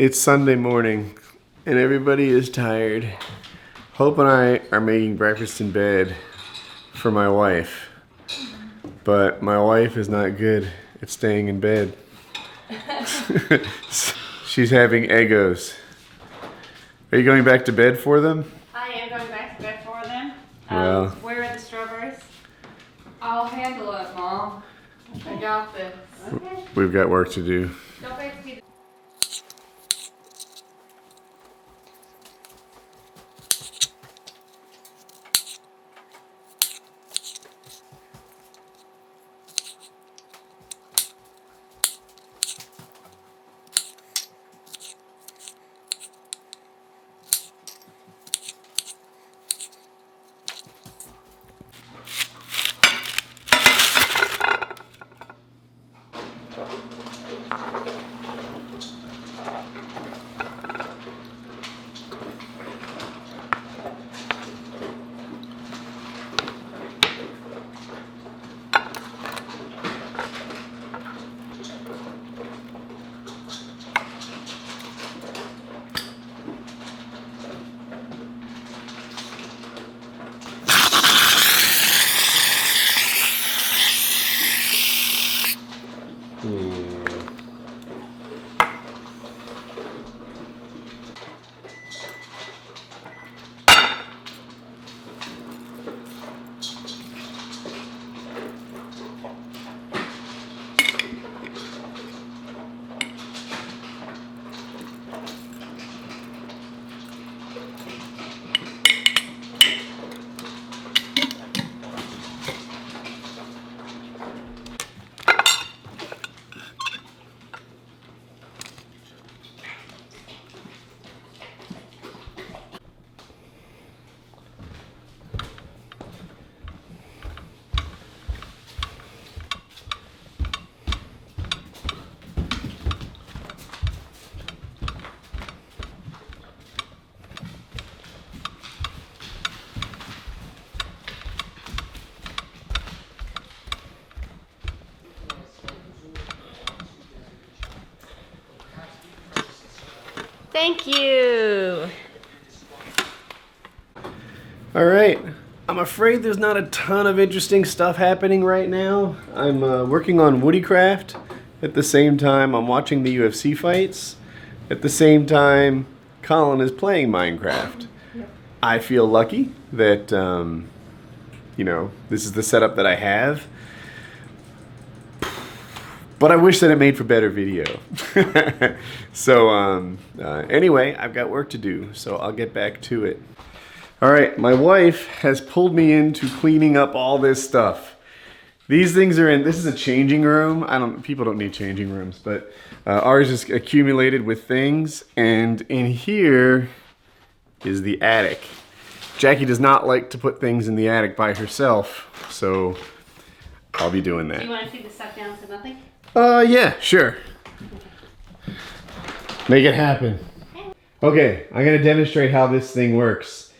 It's Sunday morning and everybody is tired. Hope and I are making breakfast in bed for my wife, but my wife is not good at staying in bed. She's having Eggos. Are you going back to bed for them? I am going back to bed for them. Well, where are the strawberries? I'll handle it, Mom. I got this. Okay. We've got work to do. Don't forget to feed the Thank you. All right. I'm afraid there's not a ton of interesting stuff happening right now. I'm working on WoodyCraft. At the same time, I'm watching the UFC fights. At the same time, Colin is playing Minecraft. I feel lucky that, you know, this is the setup that I have. But I wish that it made for better video. So anyway, I've got work to do, so I'll get back to it. All right, my wife has pulled me into cleaning up all this stuff. These things are in, this is a changing room. People don't need changing rooms, but ours is accumulated with things. And in here is the attic. Jackie does not like to put things in the attic by herself, so I'll be doing that. Do you want to feed the stuff down to nothing? Yeah, sure. Make it happen. Okay, I'm gonna demonstrate how this thing works.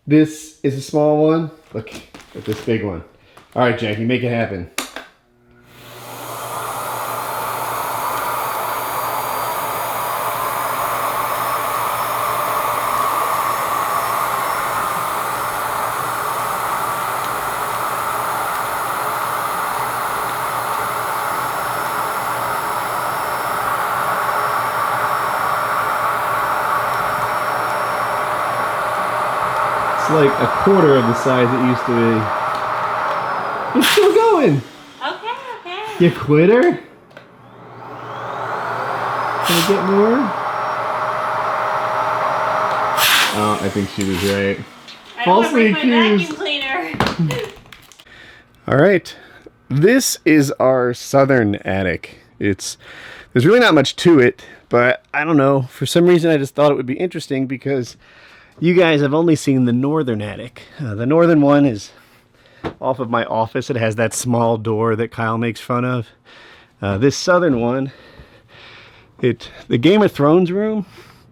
This is a small one. Look at this big one. All right, Jackie, make it happen. It's like a quarter of the size it used to be. It's still going. Okay, okay. You quitter? Can I get more? Oh, I think she was right. I don't want to break my vacuum cleaner. All right. This is our southern attic. There's really not much to it, but I don't know. For some reason, I just thought it would be interesting because you guys have only seen the northern attic. The northern one is off of my office. It has that small door that Kyle makes fun of. This southern one, the Game of Thrones room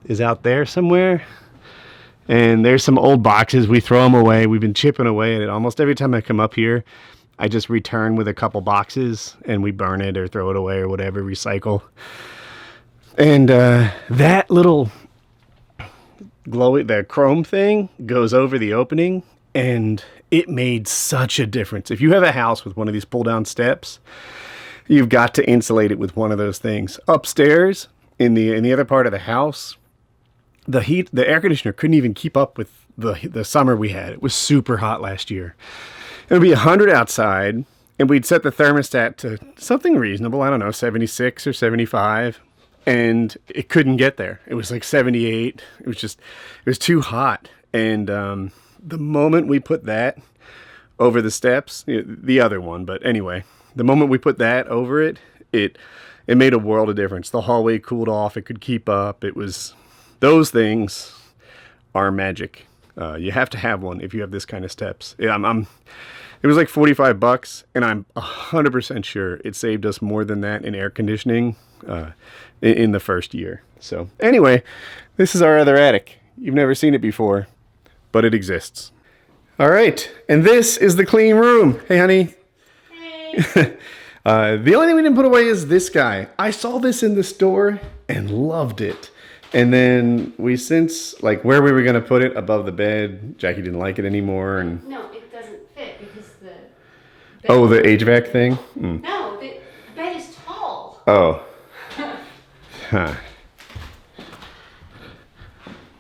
is out there somewhere. And there's some old boxes. We throw them away. We've been chipping away at it. Almost every time I come up here, I just return with a couple boxes and we burn it or throw it away or whatever, recycle. And that little the chrome thing goes over the opening, and it made such a difference. If you have a house with one of these pull down steps, you've got to insulate it with one of those things. Upstairs in the other part of the house, the air conditioner couldn't even keep up with the summer we had. It was super hot last year. It would be 100 outside, and we'd set the thermostat to something reasonable. I don't know, 76 or 75. And it couldn't get there. It was like 78. It was too hot. And the moment we put that over the steps, the other one, but anyway, the moment we put that over it, it made a world of difference. The hallway cooled off. It could keep up. Those things are magic. You have to have one if you have this kind of steps. It was like $45, and I'm 100% sure it saved us more than that in air conditioning in the first year. So anyway, this is our other attic. You've never seen it before, but it exists. All right, and this is the clean room. Hey, honey. Hey. The only thing we didn't put away is this guy. I saw this in the store and loved it. And then where we were going to put it above the bed, Jackie didn't like it anymore. And No, it doesn't fit because the bed. Oh, the HVAC thing? Mm. No, the bed is tall. Oh. Huh.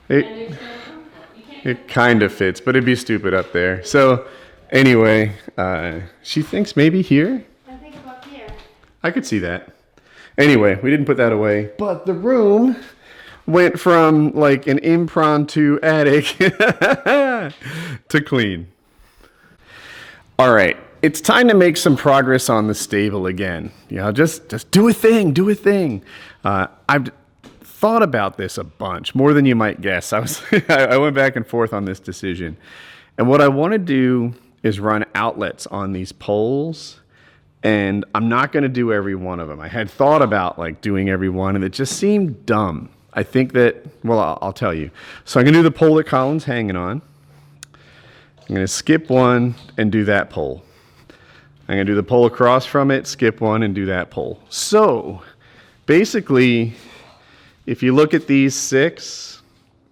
It kind of fits, but it'd be stupid up there. So anyway, she thinks maybe here. I think about here. I could see that. Anyway, we didn't put that away. But the room went from like an impromptu attic to clean. All right, it's time to make some progress on the stable again. Just do a thing. I've thought about this a bunch, more than you might guess. I went back and forth on this decision. And what I want to do is run outlets on these poles, and I'm not going to do every one of them. I had thought about like doing every one, and it just seemed dumb. I think that, well, I'll tell you. So I'm going to do the pole that Colin's hanging on. I'm going to skip one and do that pole. I'm going to do the pole across from it, skip one, and do that pole. So basically, if you look at these 6,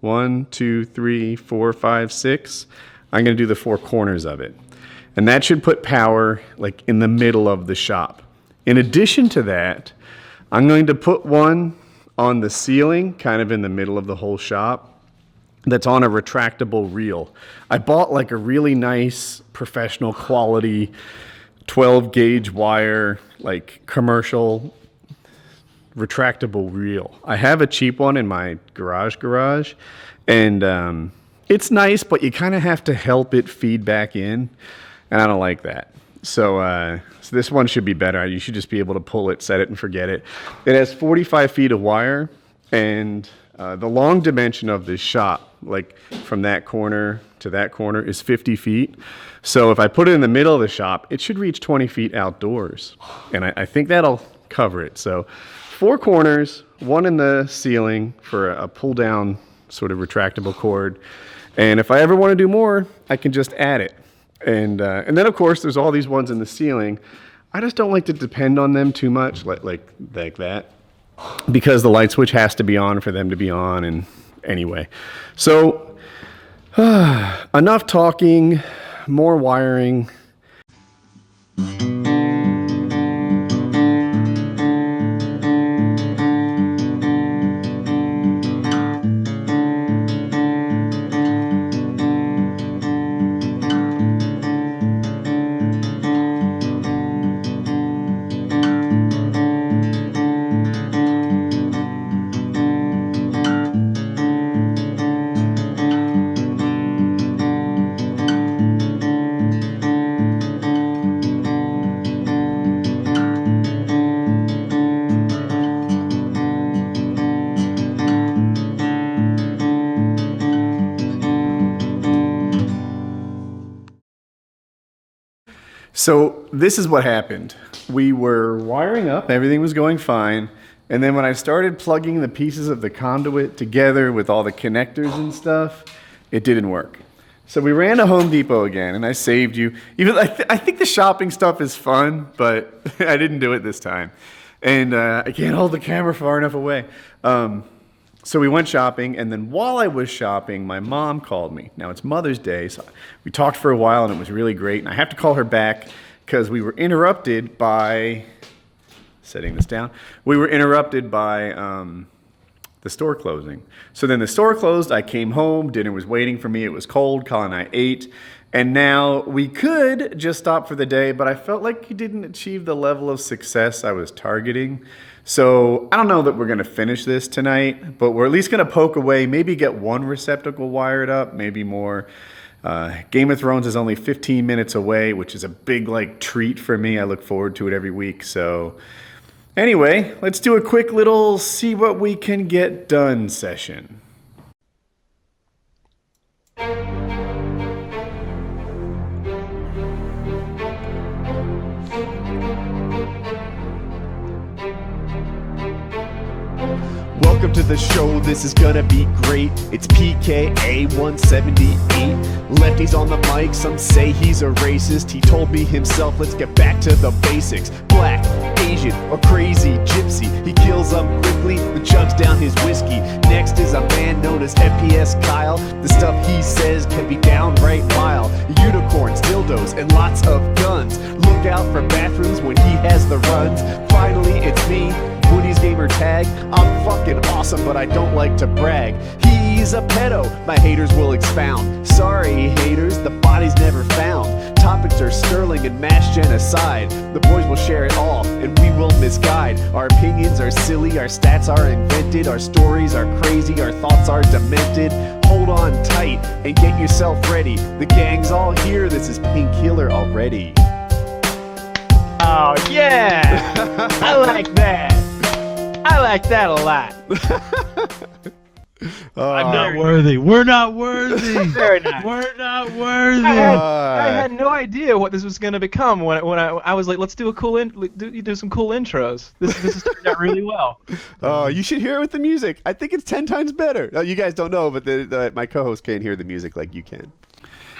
1, 2, 3, 4, 5, 6, I'm going to do the 4 corners of it. And that should put power like in the middle of the shop. In addition to that, I'm going to put one on the ceiling, kind of in the middle of the whole shop, that's on a retractable reel. I bought like a really nice professional quality 12 gauge wire, like commercial retractable reel. I have a cheap one in my garage, and it's nice, but you kind of have to help it feed back in, and I don't like that. So this one should be better. You should just be able to pull it, set it, and forget it. It has 45 feet of wire, and the long dimension of this shop, like from that corner to that corner, is 50 feet. So if I put it in the middle of the shop, it should reach 20 feet outdoors, and I think that'll cover it. So 4 corners, 1 in the ceiling for a pull-down sort of retractable cord, and if I ever want to do more, I can just add it. And then, of course, there's all these ones in the ceiling. I just don't like to depend on them too much, like that, because the light switch has to be on for them to be on. And anyway, so enough talking, more wiring. So this is what happened. We were wiring up, everything was going fine. And then when I started plugging the pieces of the conduit together with all the connectors and stuff, it didn't work. So we ran to Home Depot again, and I saved you. Even I think the shopping stuff is fun, but I didn't do it this time. and I can't hold the camera far enough away. So we went shopping, and then while I was shopping, my mom called me. Now, it's Mother's Day, so we talked for a while, and it was really great. And I have to call her back because we were interrupted by... Setting this down. We were interrupted by the store closing. So then the store closed, I came home, dinner was waiting for me, it was cold, Colin and I ate, and now we could just stop for the day, but I felt like he didn't achieve the level of success I was targeting. So I don't know that we're gonna finish this tonight, but we're at least gonna poke away, maybe get one receptacle wired up, maybe more. Game of Thrones is only 15 minutes away, which is a big treat for me. I look forward to it every week. So anyway, let's do a quick little see what we can get done session. Welcome to the show, this is gonna be great. It's PKA 178. Lefty's on the mic, some say he's a racist. He told me himself, let's get back to the basics. Black, Asian, or crazy gypsy. He kills them quickly, then chugs down his whiskey. Next is a man known as FPS Kyle. The stuff he says can be downright vile. Unicorns, dildos, and lots of guns. Look out for bathrooms when he has the runs. Finally, it's me, WoodysGamertag. I'm fucking awesome, but I don't like to brag. He's a pedo, my haters will expound. Sorry, haters, the body's never found. Topics are sterling and mass genocide. The boys will share it all, and we will misguide. Our opinions are silly, our stats are invented. Our stories are crazy, our thoughts are demented. Hold on tight and get yourself ready. The gang's all here, this is Painkiller already. Oh yeah! I like that. I like that a lot. I'm not worthy. We're not worthy. Very nice. We're not worthy. I had no idea what this was going to become when I was like, let's do a cool do some cool intros. This has turned out really well. Oh, you should hear it with the music. I think it's 10 times better. You guys don't know, but my co-host can't hear the music like you can.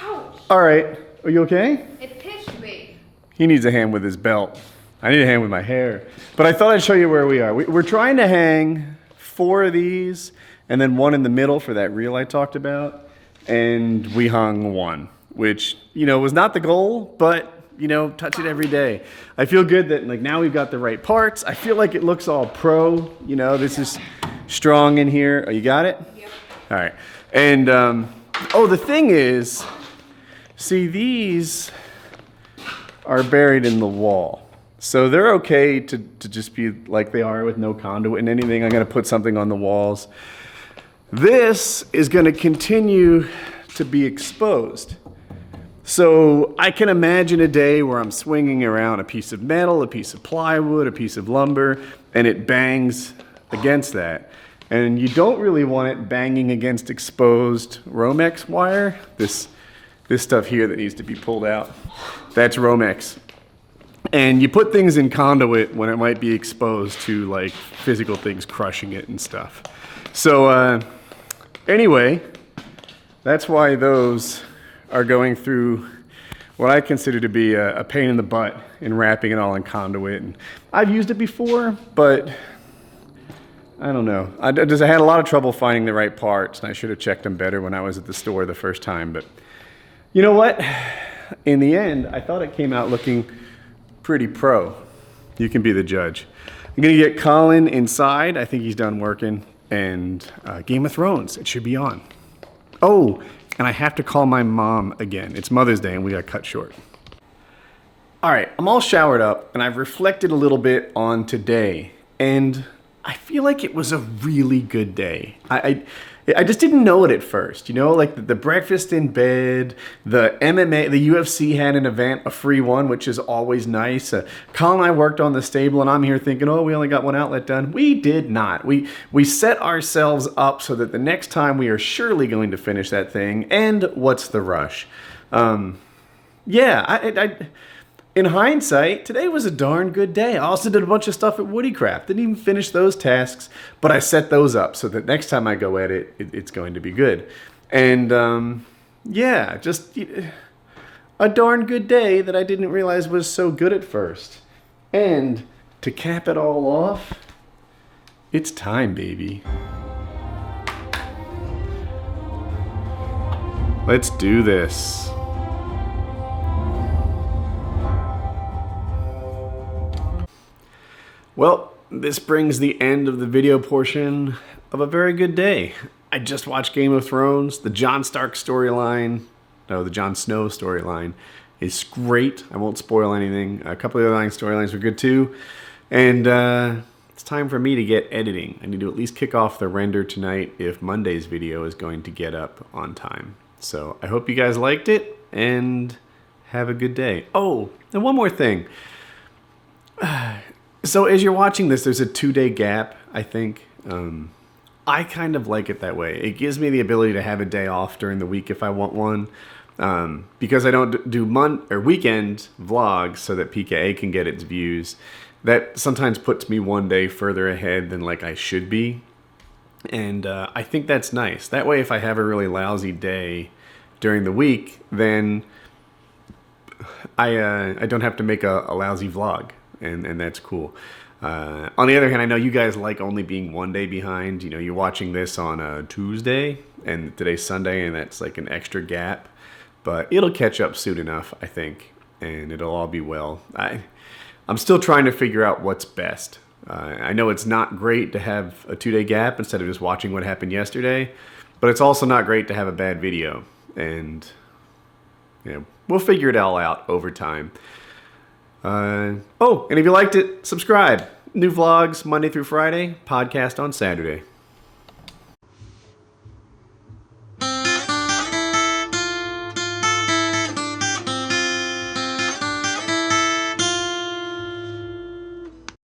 Ouch! All right, are you okay? It pinched me. He needs a hand with his belt. I need a hand with my hair. But I thought I'd show you where we are. We're trying to hang 4 of these and then 1 in the middle for that reel I talked about. And we hung 1, which, was not the goal, but, touch it every day. I feel good that now we've got the right parts. I feel like it looks all pro. This is strong in here. Oh, you got it? Yep. All right. And, the thing is, see, these are buried in the wall. So they're okay to just be like they are with no conduit and anything. I'm going to put something on the walls. This is going to continue to be exposed. So I can imagine a day where I'm swinging around a piece of metal, a piece of plywood, a piece of lumber, and it bangs against that. And you don't really want it banging against exposed Romex wire. This stuff here that needs to be pulled out, that's Romex. And you put things in conduit when it might be exposed to physical things crushing it and stuff. So anyway, that's why those are going through what I consider to be a pain in the butt in wrapping it all in conduit. And I've used it before, but I don't know. I had a lot of trouble finding the right parts, and I should have checked them better when I was at the store the first time. But you know what? In the end, I thought it came out looking pretty pro. You can be the judge. I'm gonna get Colin inside. I think he's done working. And Game of Thrones, it should be on. Oh, and I have to call my mom again. It's Mother's Day and we got cut short. All right, I'm all showered up and I've reflected a little bit on today. And I feel like it was a really good day. I just didn't know it at first, the breakfast in bed, the MMA, the UFC had an event, a free one, which is always nice. Colin and I worked on the stable and I'm here thinking, oh, we only got 1 outlet done. We did not. We set ourselves up so that the next time we are surely going to finish that thing. And what's the rush? In hindsight, today was a darn good day. I also did a bunch of stuff at WoodyCraft. Didn't even finish those tasks, but I set those up so that next time I go at it, it's going to be good. And just a darn good day that I didn't realize was so good at first. And to cap it all off, it's time, baby. Let's do this. Well, this brings the end of the video portion of a very good day. I just watched Game of Thrones. The Jon Snow storyline is great. I won't spoil anything. A couple of the other storylines were good too. And it's time for me to get editing. I need to at least kick off the render tonight if Monday's video is going to get up on time. So I hope you guys liked it and have a good day. Oh, and one more thing. So as you're watching this, there's a 2-day gap, I think. I kind of like it that way. It gives me the ability to have a day off during the week if I want one. Because I don't do weekend vlogs so that PKA can get its views. That sometimes puts me one day further ahead than like I should be. And I think that's nice. That way if I have a really lousy day during the week, then I don't have to make a lousy vlog. And that's cool. On the other hand, I know you guys like only being one day behind. You know, you're watching this on a Tuesday, and today's Sunday, and that's like an extra gap. But it'll catch up soon enough, I think, and it'll all be well. I'm still trying to figure out what's best. I know it's not great to have a 2-day gap instead of just watching what happened yesterday, but it's also not great to have a bad video. And you know, we'll figure it all out over time. And if you liked it, subscribe. New vlogs Monday through Friday, podcast on Saturday.